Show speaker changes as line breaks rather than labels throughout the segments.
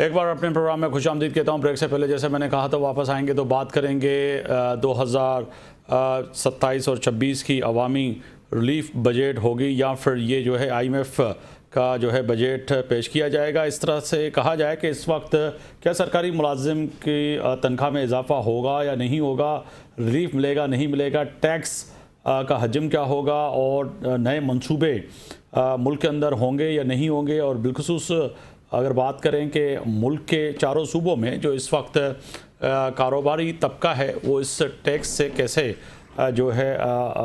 एक बार अपने प्रोग्राम में खुशामदीद कहता हूँ। ब्रेक से पहले जैसे मैंने कहा था वापस आएंगे तो बात करेंगे 2027 और 26 की अवामी रिलीफ बजट होगी या फिर ये जो है IMF का जो है बजट पेश किया जाएगा। इस तरह से कहा जाए कि इस वक्त क्या सरकारी मुलाजिम की तनख्वाह में इजाफा होगा या नहीं होगा, रिलीफ मिलेगा नहीं मिलेगा, टैक्स का हजम क्या होगा और नए मंसूबे मुल्क के अंदर होंगे या नहीं होंगे। और बिलखुसूस अगर बात करें कि मुल्क के चारों सूबों में जो इस वक्त कारोबारी तबका है वो इस टैक्स से कैसे जो है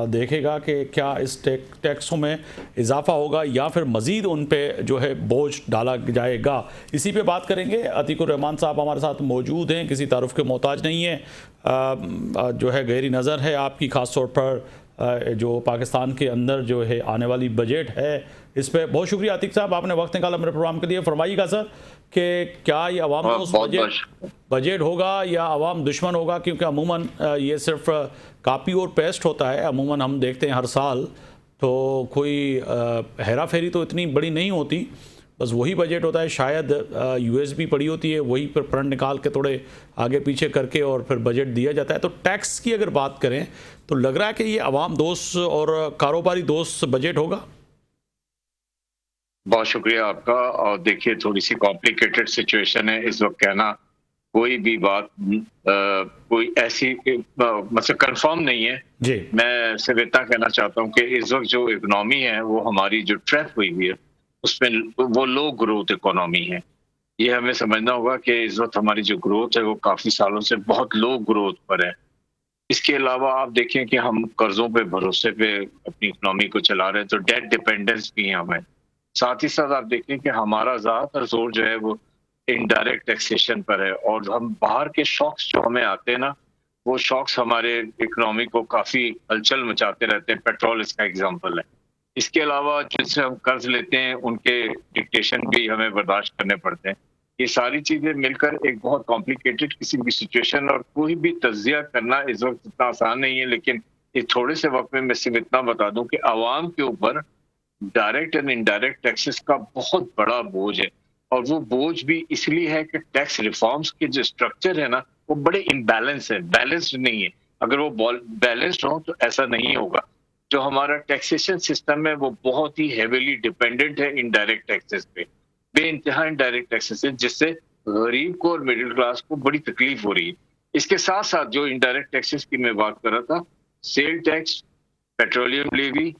देखेगा कि क्या इस टैक्सों में इजाफा होगा या फिर मज़ीद उन पे जो है बोझ डाला जाएगा। इसी पे बात करेंगे। अतीकुर रहमान साहब हमारे साथ मौजूद हैं, किसी तारुफ के मोहताज नहीं है, जो है गहरी नज़र है आपकी, ख़ास तौर पर जो पाकिस्तान के अंदर जो है आने वाली बजट है इस पर। बहुत शुक्रिया आतिक साहब, आपने वक्त निकाला मेरे प्रोग्राम के लिए। फरमाइएगा सर कि क्या ये अवाम दोस्त बजट होगा या अवाम दुश्मन होगा, क्योंकि अमूमन ये सिर्फ कापी और पेस्ट होता है। अमूमन हम देखते हैं हर साल तो कोई हेरा फेरी तो इतनी बड़ी नहीं होती, बस वही बजट होता है। शायद USB पड़ी होती है, वही पर प्रिंट निकाल के थोड़े आगे पीछे करके और फिर बजट दिया जाता है। तो टैक्स की अगर बात करें तो लग रहा है कि ये अवाम दोस्त और कारोबारी दोस्त बजट होगा।
बहुत शुक्रिया आपका। और देखिए, थोड़ी सी कॉम्प्लिकेटेड सिचुएशन है इस वक्त। कहना कोई भी बात कोई ऐसी मतलब कंफर्म नहीं है जी। मैं सिर्फ इतना कहना चाहता हूँ कि इस वक्त जो इकोनॉमी है वो हमारी जो ट्रैप हुई हुई है उसमें वो लो ग्रोथ इकोनॉमी है। ये हमें समझना होगा कि इस वक्त हमारी जो ग्रोथ है वो काफी सालों से बहुत लो ग्रोथ पर है। इसके अलावा आप देखें कि हम कर्जों पे भरोसे पे अपनी इकोनॉमी को चला रहे हैं, तो डेट डिपेंडेंस भी है हमें। साथ ही साथ आप देखें कि हमारा ज्यादातर जोर जो है वो इनडायरेक्ट टैक्सेशन पर है, और हम बाहर के शॉक्स जो हमें आते हैं ना, वो शॉक्स हमारे इकोनॉमी को काफी हलचल मचाते रहते हैं। पेट्रोल इसका एग्जांपल है। इसके अलावा जिनसे हम कर्ज लेते हैं उनके डिक्टेशन भी हमें बर्दाश्त करने पड़ते हैं। ये सारी चीजें मिलकर एक बहुत कॉम्प्लिकेटेड किसी भी सिचुएशन, और कोई भी तज्जिया करना इस वक्त इतना आसान नहीं है। लेकिन इस थोड़े से वक्त में मैं सिर्फ इतना बता दूं कि आवाम के ऊपर डायरेक्ट एंड इनडायरेक्ट टैक्सेस का बहुत बड़ा बोझ है, और वो बोझ भी इसलिए है कि टैक्स रिफॉर्म्स के जो स्ट्रक्चर है ना वो बड़े इम्बैलेंस है, बैलेंस्ड नहीं है। अगर वो बैलेंस्ड हो तो ऐसा नहीं होगा। जो हमारा टैक्सेशन सिस्टम है वो बहुत ही हेवीली डिपेंडेंट है इनडायरेक्ट टैक्सेस पे, बेइंतहा इनडायरेक्ट टैक्सेस है, जिससे गरीब को और मिडिल क्लास को बड़ी तकलीफ हो रही है। इसके साथ साथ जो इनडायरेक्ट टैक्सेस की मैं बात कर रहा था, sale tax, petroleum levy,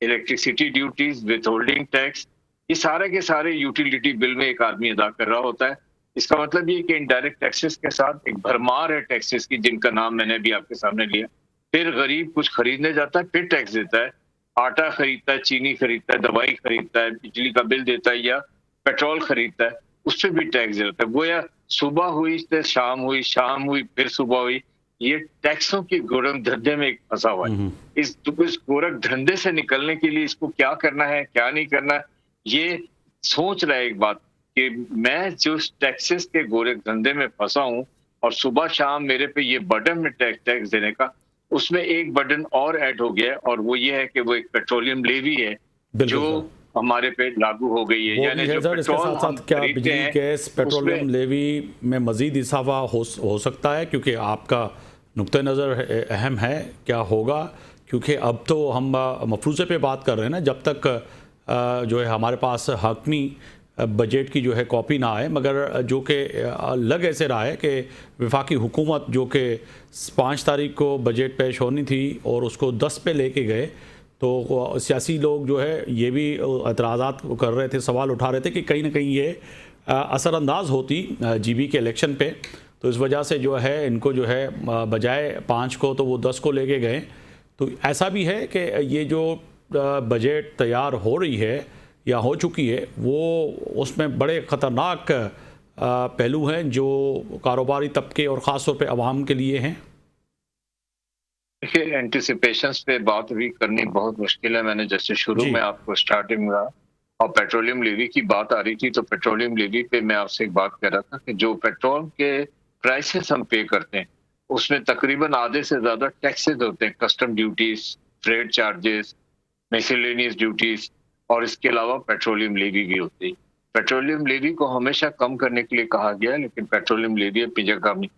electricity duties, withholding tax, ये सारे के सारे यूटिलिटी बिल में एक आदमी अदा कर रहा होता है। इसका मतलब ये कि इनडायरेक्ट टैक्सेस के साथ एक भरमार है टैक्सेस की, जिनका नाम मैंने भी आपके सामने लिया। फिर गरीब कुछ खरीदने जाता है, फिर टैक्स देता है। आटा खरीदता है, चीनी खरीदता है, दवाई खरीदता है, बिजली का बिल देता है या पेट्रोल खरीदता है, उस पर भी टैक्स देता है। वो या सुबह हुई तो शाम हुई, शाम हुई फिर सुबह हुई। ये टैक्सों के गोरख धंधे में फंसा हुआ है। इस गोरख धंधे से निकलने के लिए इसको क्या करना है क्या नहीं करना है, ये सोच रहा है एक बात कि मैं जो टैक्सेस के गोरख धंधे में फंसा हूं और सुबह शाम मेरे पे ये बर्डन में टैक्स देने का, उसमें एक बर्डन और ऐड हो गया है, और वो ये है कि वो एक पेट्रोलियम लेवी है जो हमारे पे लागू हो गई है। यानी जो पेट्रोल
इसके साथ साथ क्या बिजली गैस पेट्रोलियम लेवी में मजीद इजाफा हो सकता है, क्योंकि आपका नुक्ते नज़र अहम है क्या होगा, क्योंकि अब तो हम मफरूज़े पे बात कर रहे हैं ना। जब तक जो है हमारे पास हकमी बजट की जो है कॉपी ना आए, मगर जो कि लग ऐसे रहा है कि वफाकी हुकूमत जो कि 5 तारीख को बजट पेश होनी थी और उसको 10 पे लेके गए, तो सियासी लोग जो है ये भी एतराज़ात कर रहे थे, सवाल उठा रहे थे कि कहीं ना कहीं ये असरअंदाज होती GB के इलेक्शन पे। तो इस वजह से जो है इनको जो है बजाय 5 को तो वो 10 को लेके गए। तो ऐसा भी है कि ये जो बजट तैयार हो रही है या हो चुकी है, वो उसमें बड़े ख़तरनाक पहलू हैं जो कारोबारी तबके और ख़ास तौर पे अवाम के लिए हैं।
देखिए, एंटिसिपेशंस पे बात भी करनी बहुत मुश्किल है। मैंने जैसे शुरू में आपको स्टार्टिंग में और पेट्रोलियम लेवी की बात आ रही थी, तो पेट्रोलियम लेवी पे मैं आपसे एक बात कर रहा था कि जो पेट्रोल के प्राइसेस हम पे करते हैं उसमें तकरीबन आधे से ज्यादा टैक्सेस होते हैं, custom duties, freight charges, miscellaneous duties, और इसके अलावा पेट्रोलियम लेवी भी होती है। पेट्रोलियम लेवी को हमेशा कम करने के लिए कहा गया, लेकिन पेट्रोलियम लेवी अपनी जगह नहीं।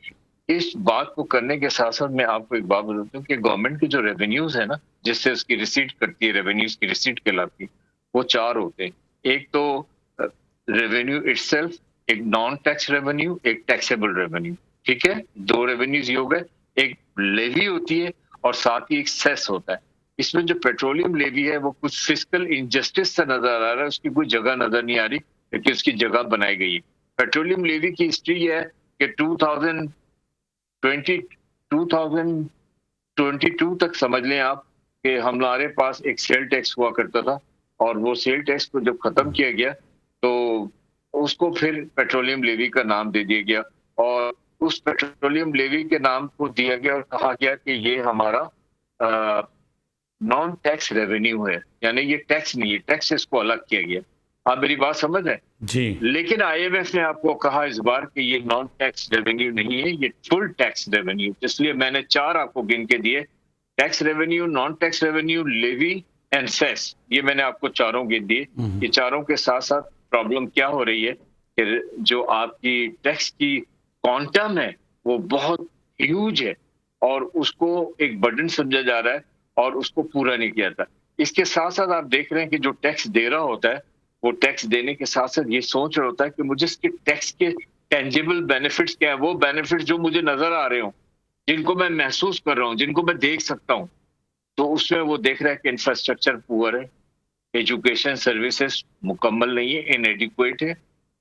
इस बात को करने के साथ साथ मैं आपको एक बात बताता हूँ कि गवर्नमेंट की जो रेवेन्यूज है ना, जिससे उसकी रिसीट करती है, रेवेन्यूज की रिसीट कहलाती है, वो 4 होते हैं। एक तो रेवेन्यू इटसेल्फ, एक नॉन टैक्स रेवेन्यू, एक टैक्सेबल रेवेन्यू। ठीक है, 2 रेवेन्यूज हो गए। एक लेवी होती है और साथ ही एक सेस होता है। इसमें जो पेट्रोलियम लेवी है वो कुछ फिस्कल इनजस्टिस से नजर आ रहा है, उसकी कोई जगह नजर नहीं आ रही, लेकिन उसकी जगह बनाई गई है। पेट्रोलियम लेवी की हिस्ट्री है कि 2022 तक समझ लें आप कि हमारे पास एक सेल टैक्स हुआ करता था, और वो सेल टैक्स को जब खत्म किया गया तो उसको फिर पेट्रोलियम लेवी का नाम दे दिया गया, और उस पेट्रोलियम लेवी के नाम को दिया गया और कहा गया कि ये हमारा नॉन टैक्स रेवेन्यू है, यानी ये टैक्स नहीं है, टैक्स इसको अलग किया गया। आप मेरी बात समझ रहे हैं
जी।
लेकिन आईएमएफ ने आपको कहा इस बार कि ये नॉन टैक्स रेवेन्यू नहीं है, ये फुल टैक्स रेवेन्यू। इसलिए मैंने 4 आपको गिन के दिए, tax revenue, non tax revenue, levy and cess. ये मैंने आपको चारों गिन दिए। ये चारों के साथ साथ प्रॉब्लम क्या हो रही है कि जो आपकी टैक्स की क्वांटम है वो बहुत ह्यूज है, और उसको एक बर्डन समझा जा रहा है और उसको पूरा नहीं किया जाता। इसके साथ साथ आप देख रहे हैं कि जो टैक्स दे रहा होता है, वो टैक्स देने के साथ साथ ये सोच रहा होता है कि मुझे इसके टैक्स के टेंजिबल बेनिफिट्स क्या है, वो बेनिफिट्स जो मुझे नजर आ रहे हो, जिनको मैं महसूस कर रहा हूँ, जिनको मैं देख सकता हूँ। तो उसमें वो देख रहा है कि इंफ्रास्ट्रक्चर पुअर है, एजुकेशन सर्विसेज मुकम्मल नहीं है, इनएडिक्वेट है,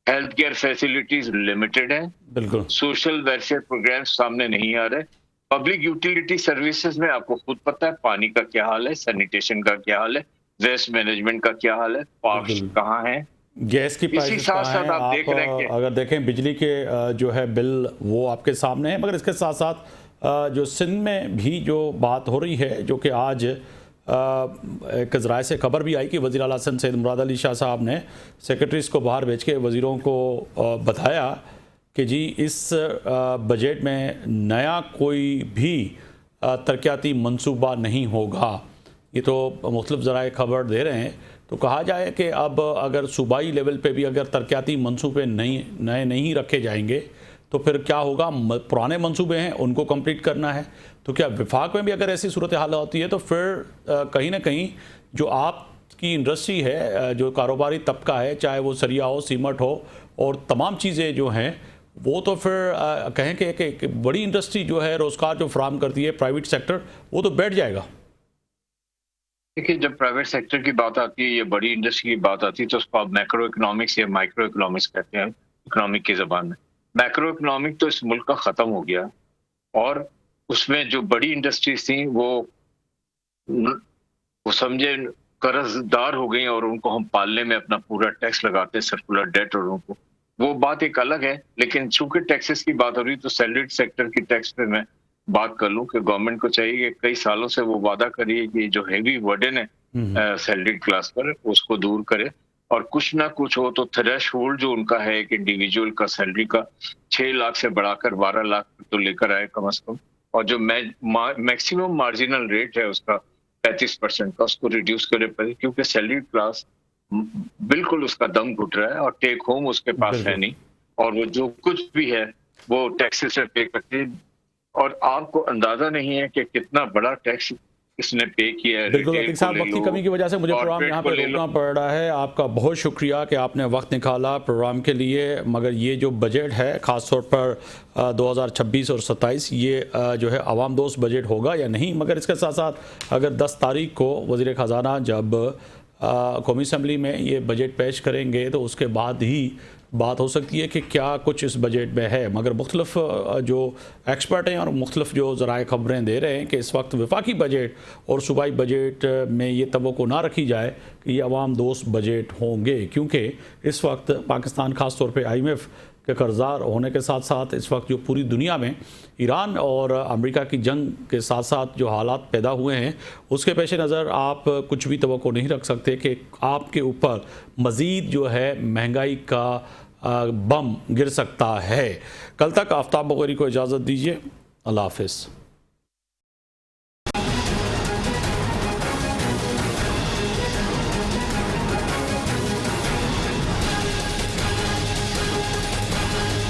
हेल्थ केयर फैसिलिटीज लिमिटेड है,
बिल्कुल
सोशल वेलफेयर प्रोग्राम सामने नहीं आ रहे, पब्लिक यूटिलिटी सर्विसेज में आपको खुद पता है पानी का क्या हाल है, सैनिटेशन का क्या हाल है, वेस्ट मैनेजमेंट का क्या हाल है, पार्क्स कहाँ हैं,
गैस की प्राइसेस कहाँ हैं।
आप देख रहे हैं कि
अगर देखें बिजली के जो है बिल वो आपके सामने है, मगर इसके साथ साथ जो सिंध में भी जो बात हो रही है, जो कि आज एक ज़राए से खबर भी आई कि वज़ीर आला सिंध सैयद मुराद अली शाह साहब ने सेक्रेटरीज़ को बाहर भेज के वज़ीरों को बताया कि जी इस बजट में नया कोई भी तरक्याती मंसूबा नहीं होगा। ये तो मुख्तलिफ ज़राए खबर दे रहे हैं। तो कहा जाए कि अब अगर सूबाई लेवल पे भी अगर तरक्याती मंसूबे नए नहीं रखे जाएंगे तो फिर क्या होगा। पुराने मंसूबे हैं उनको कंप्लीट करना है, तो क्या विफाक में भी अगर ऐसी सूरत हाल होती है तो फिर कहीं ना कहीं जो आपकी इंडस्ट्री है, जो कारोबारी तबका है, चाहे वो सरिया हो, सीमेंट हो और तमाम चीज़ें जो हैं, वो तो फिर कहें कि एक बड़ी इंडस्ट्री जो है रोज़गार जो फराहम करती है प्राइवेट सेक्टर, वो तो बैठ जाएगा।
देखिए, जब प्राइवेट सेक्टर की बात आती है या बड़ी इंडस्ट्री की बात आती है तो उसको आप मैक्रो इकोनॉमिक्स या माइक्रो इकोनॉमिक्स कहते हैं इकोनॉमिक की ज़बान में। मैक्रो इकोनॉमिक तो इस मुल्क का ख़त्म हो गया, और उसमें जो बड़ी इंडस्ट्रीज थी वो समझे कर्जदार हो गई, और उनको हम पालने में अपना पूरा टैक्स लगाते हैं, सर्कुलर डेट, और उनको वो बात एक अलग है। लेकिन चूंकि टैक्सेस की बात हो रही तो सैलरीड सेक्टर की टैक्स पे मैं बात कर लूं कि गवर्नमेंट को चाहिए कि कई सालों से वो वादा करिए कि जो हैवी बर्डन है सैलरीड क्लास पर उसको दूर करे, और कुछ ना कुछ हो तो थ्रेशोल्ड जो उनका है एक इंडिविजुअल का सैलरी का 6 लाख से बढ़ाकर 12 लाख तो लेकर आए कम से कम, और जो मैक्सिमम मार्जिनल रेट है उसका 35% का उसको रिड्यूस करे पड़े, क्योंकि सैलरी क्लास बिल्कुल उसका दम घुट रहा है और टेक होम उसके पास है नहीं, और वो जो कुछ भी है वो टैक्सेस से पे करती है, और आपको अंदाजा नहीं है कि कितना बड़ा टैक्स इसने पे किया है।
बिल्कुल अतीक साहब, वक्त की कमी की वजह से मुझे प्रोग्राम यहाँ पर रोकना पड़ रहा है। आपका बहुत शुक्रिया कि आपने वक्त निकाला प्रोग्राम के लिए। मगर ये जो बजट है ख़ास तौर पर 2026 और 27 ये जो है आवाम दोस्त बजट होगा या नहीं। मगर इसके साथ साथ अगर 10 तारीख को वज़ीर ख़जाना जब कौमी असम्बली में ये बजट पेश करेंगे तो उसके बाद ही बात हो सकती है कि क्या कुछ इस बजट में है। मगर मुख्तलिफ जो एक्सपर्ट हैं और मुख्तलिफ जो ज़राए ख़बरें दे रहे हैं कि इस वक्त वफाकी बजट और सूबाई बजट में ये तवक्को ना रखी जाए कि ये अवाम दोस्त बजट होंगे, क्योंकि इस वक्त पाकिस्तान ख़ास तौर पे IMF के कर्ज़दार होने के साथ साथ इस वक्त जो पूरी दुनिया में ईरान और अमेरिका की जंग के साथ साथ जो हालात पैदा हुए हैं उसके पेश नज़र आप कुछ भी तवक्को नहीं रख सकते कि आपके ऊपर मज़ीद जो है महंगाई का बम गिर सकता है। कल तक आफ्ताब बगैरी को इजाज़त दीजिए। अल्लाह हाफ़िज़।